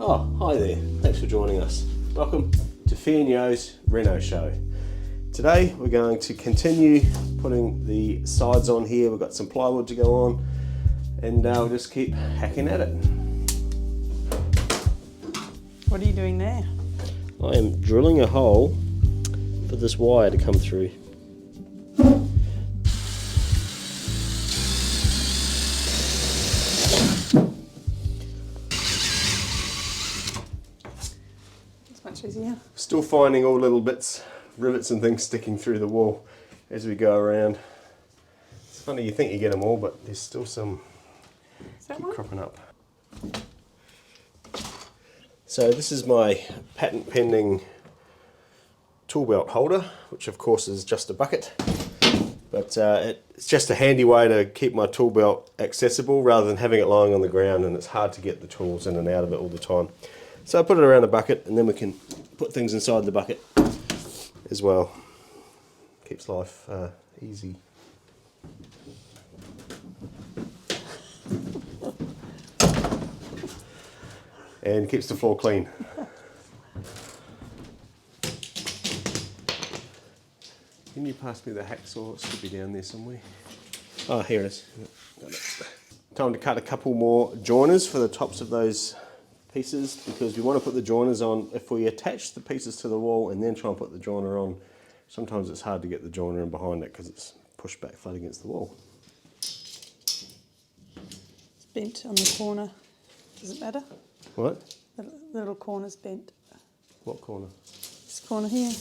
Oh, hi there. Thanks for joining us. Welcome to Fionio's Reno Show. Today we're going to continue putting the sides on here. We've got some plywood to go on and we'll just keep hacking at it. What are you doing there? I am drilling a hole for this wire to come through. Much easier. Still finding all little bits, rivets and things sticking through the wall as we go around. It's funny, you think you get them all, but there's still some keep cropping up. So this is my patent pending tool belt holder, which of course is just a bucket, but it's just a handy way to keep my tool belt accessible rather than having it lying on the ground, and it's hard to get the tools in and out of it all the time. So I put it around the bucket and then we can put things inside the bucket as well. Keeps life easy. And keeps the floor clean. Can you pass me the hacksaw? It should be down there somewhere. Oh, here it is. Got it. Time to cut a couple more joiners for the tops of those pieces, because we want to put the joiners on. If we attach the pieces to the wall and then try and put the joiner on, sometimes it's hard to get the joiner in behind it because it's pushed back flat against the wall. It's bent on the corner. Does it matter? What? The little corner's bent. What corner? This corner here.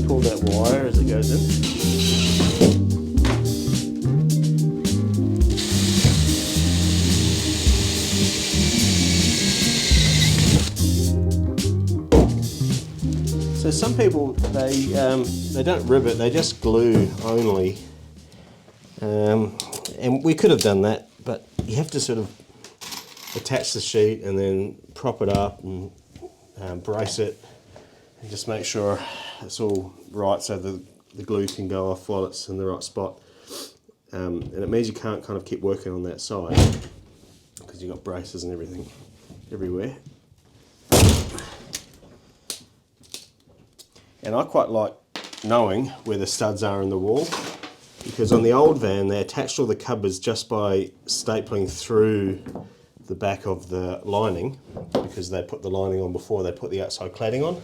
Pull that wire as it goes in. So some people, they don't rivet, they just glue only, and we could have done that, but you have to sort of attach the sheet and then prop it up and brace it and just make sure it's all right so the glue can go off while it's in the right spot. And it means you can't kind of keep working on that side because you've got braces and everything everywhere. And I quite like knowing where the studs are in the wall, because on the old van they attached all the cupboards just by stapling through the back of the lining, because they put the lining on before they put the outside cladding on.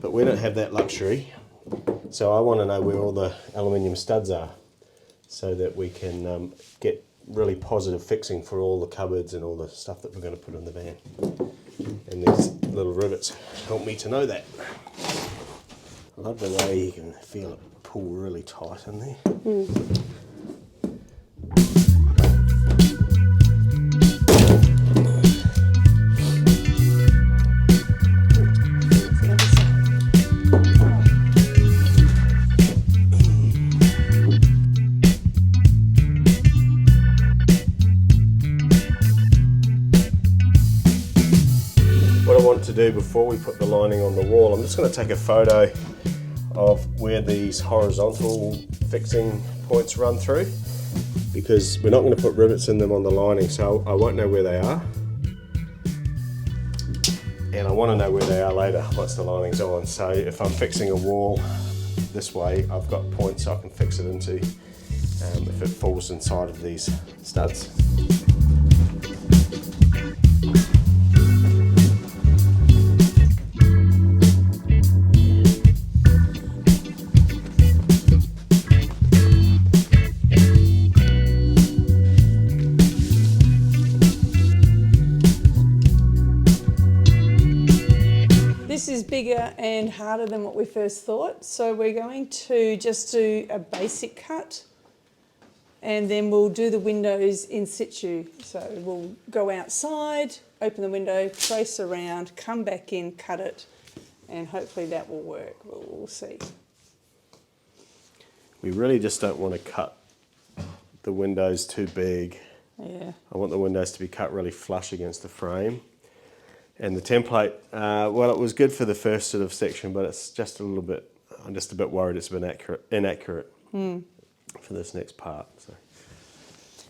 But we don't have that luxury, so I want to know where all the aluminium studs are so that we can get really positive fixing for all the cupboards and all the stuff that we're going to put in the van. And these little rivets help me to know that. I love the way you can feel it pull really tight in there. To do before we put the lining on the wall, I'm just going to take a photo of where these horizontal fixing points run through, because we're not going to put rivets in them on the lining, so I won't know where they are, and I want to know where they are later once the lining's on. So if I'm fixing a wall this way, I've got points I can fix it into if it falls inside of these studs. bigger and harder than what we first thought. So we're going to just do a basic cut, and then we'll do the windows in situ. So we'll go outside, open the window, trace around, come back in, cut it, and hopefully that will work. We'll see. We really just don't want to cut the windows too big. Yeah. I want the windows to be cut really flush against the frame. And the template, well, it was good for the first sort of section, but it's just a little bit, I'm just a bit worried it's been inaccurate for this next part. So.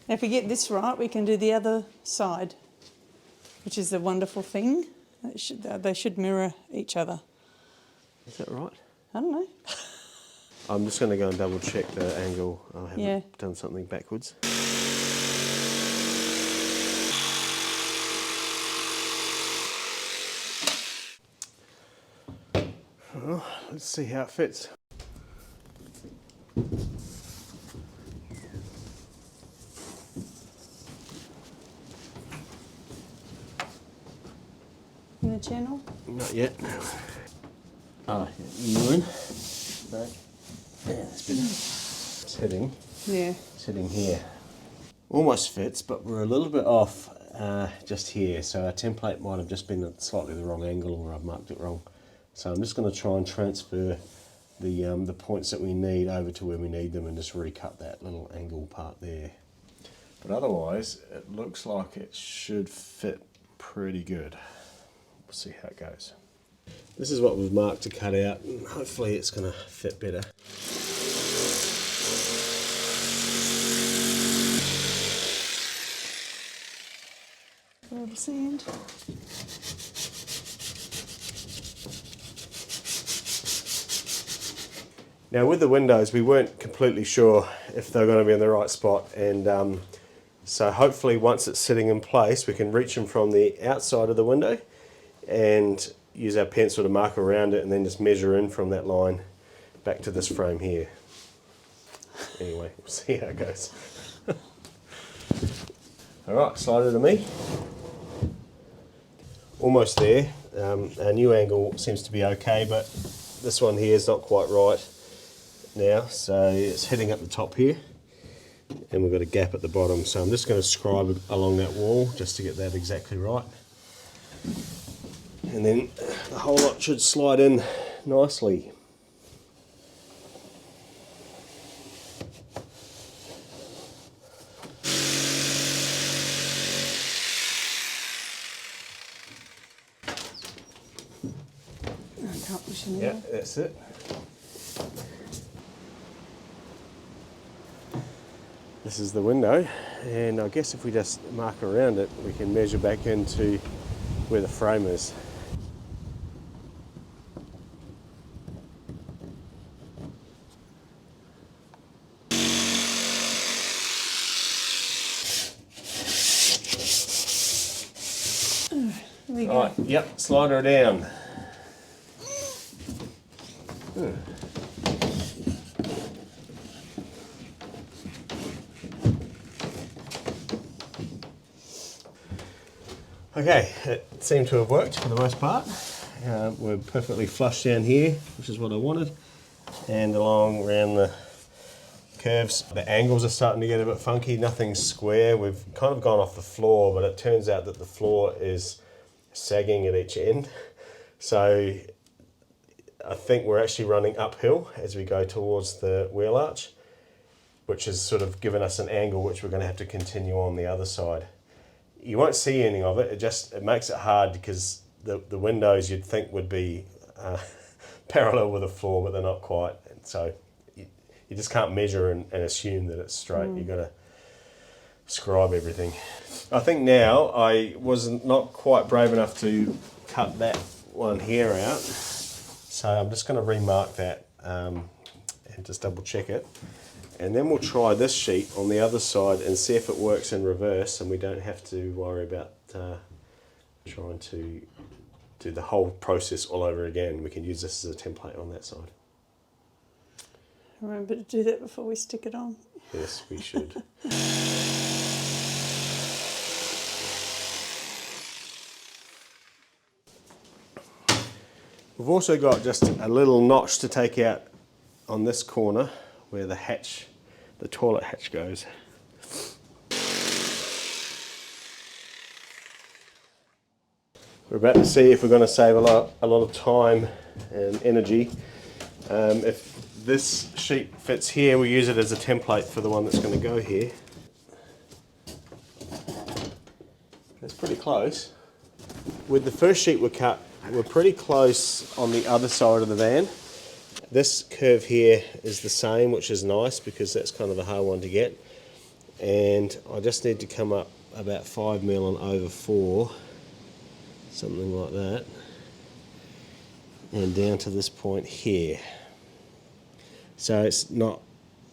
Now if we get this right, we can do the other side, which is the wonderful thing. They should mirror each other. Is that right? I don't know. I'm just going to go and double check the angle. I haven't Yeah. done something backwards. Well, let's see how it fits. In the channel? Not yet. Oh, you in? No. Yeah, that's better. It's hitting. Yeah. It's hitting here. Almost fits, but we're a little bit off just here. So our template might have just been at slightly the wrong angle, or I've marked it wrong. So I'm just going to try and transfer the points that we need over to where we need them and just recut that little angle part there. But otherwise, it looks like it should fit pretty good. We'll see how it goes. This is what we've marked to cut out, and hopefully it's going to fit better. Rubber sand. Now with the windows, we weren't completely sure if they're going to be in the right spot, and so hopefully once it's sitting in place, we can reach them from the outside of the window and use our pencil to mark around it, and then just measure in from that line back to this frame here. Anyway, we'll see how it goes. Alright, slide it to me. Almost there. Our new angle seems to be okay, but this one here is not quite right now, so it's hitting up the top here, and we've got a gap at the bottom, so I'm just going to scribe along that wall just to get that exactly right, and then the whole lot should slide in nicely. I can't push in Yeah, there. that's it. This is the window, and I guess if we just mark around it, we can measure back into where the frame is. There we go. Alright, yep, slide her down. Okay, it seemed to have worked for the most part. We're perfectly flush down here, which is what I wanted, and along around the curves. The angles are starting to get a bit funky, nothing's square. We've kind of gone off the floor, but it turns out that the floor is sagging at each end. So I think we're actually running uphill as we go towards the wheel arch, which has sort of given us an angle which we're going to have to continue on the other side. You won't see any of it, it makes it hard because the windows you'd think would be parallel with the floor, but they're not quite. And so you just can't measure and assume that it's straight. You've got to scribe everything. I think now I was not quite brave enough to cut that one here out, so I'm just going to remark that and just double check it. And then we'll try this sheet on the other side and see if it works in reverse, and we don't have to worry about trying to do the whole process all over again. We can use this as a template on that side. Remember to do that before we stick it on. Yes, we should. We've also got just a little notch to take out on this corner where the hatch, the toilet hatch goes. We're about to see if we're going to save a lot of time and energy. If this sheet fits here, we use it as a template for the one that's going to go here. That's pretty close. With the first sheet we cut, we're pretty close on the other side of the van. This curve here is the same, which is nice because that's kind of a hard one to get. And I just need to come up about 5mm and over 4, something like that, and down to this point here. So it's not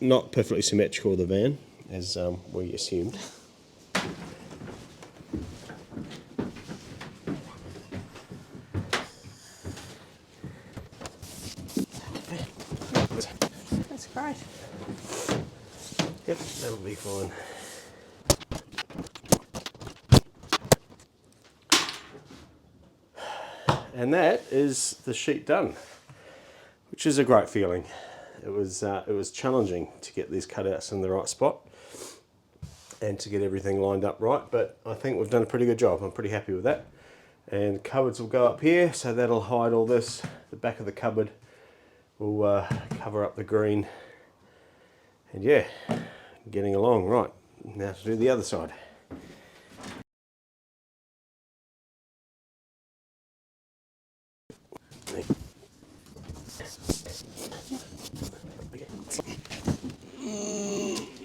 perfectly symmetrical, the van, as we assumed. That's great. Yep, that'll be fine. And that is the sheet done, which is a great feeling. It was challenging to get these cutouts in the right spot and to get everything lined up right, but I think we've done a pretty good job. I'm pretty happy with that. And cupboards will go up here, so that'll hide all this. The back of the cupboard will cover up the green. And yeah, getting along. Right, now to do the other side.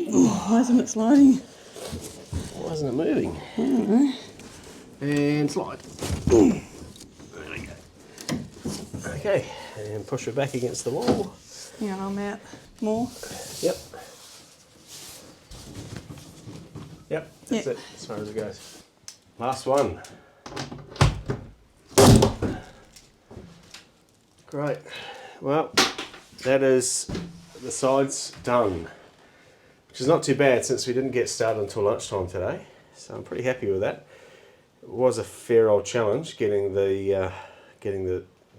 Why isn't it sliding? Why isn't it moving? I don't know. And slide. There we go. Okay, and push it back against the wall. Hang on, I'm out more. Yep. Yep, that's it, as far as it goes. Last one. Great. Well, that is the sides done, which is not too bad since we didn't get started until lunchtime today. So I'm pretty happy with that. It was a fair old challenge getting the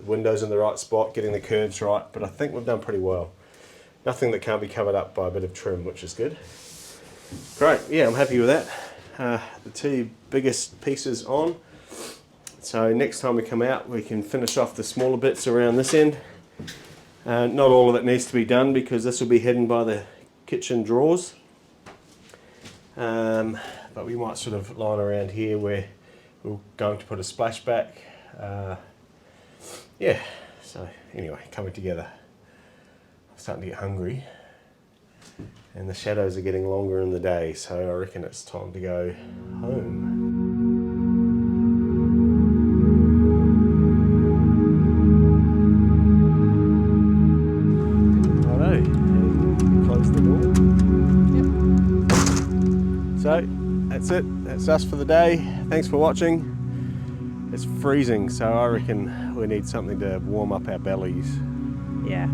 windows in the right spot, getting the curves right, but I think we've done pretty well. Nothing that can't be covered up by a bit of trim, which is good. Great, yeah, I'm happy with that. The 2 biggest pieces on. So next time we come out, we can finish off the smaller bits around this end. Not all of it needs to be done because this will be hidden by the kitchen drawers. But we might sort of line around here where we're going to put a splashback. Yeah, so anyway, coming together. I'm starting to get hungry. And the shadows are getting longer in the day, so I reckon it's time to go home. Close the door. Yep. So that's it. That's us for the day. Thanks for watching. It's freezing, so I reckon we need something to warm up our bellies. Yeah.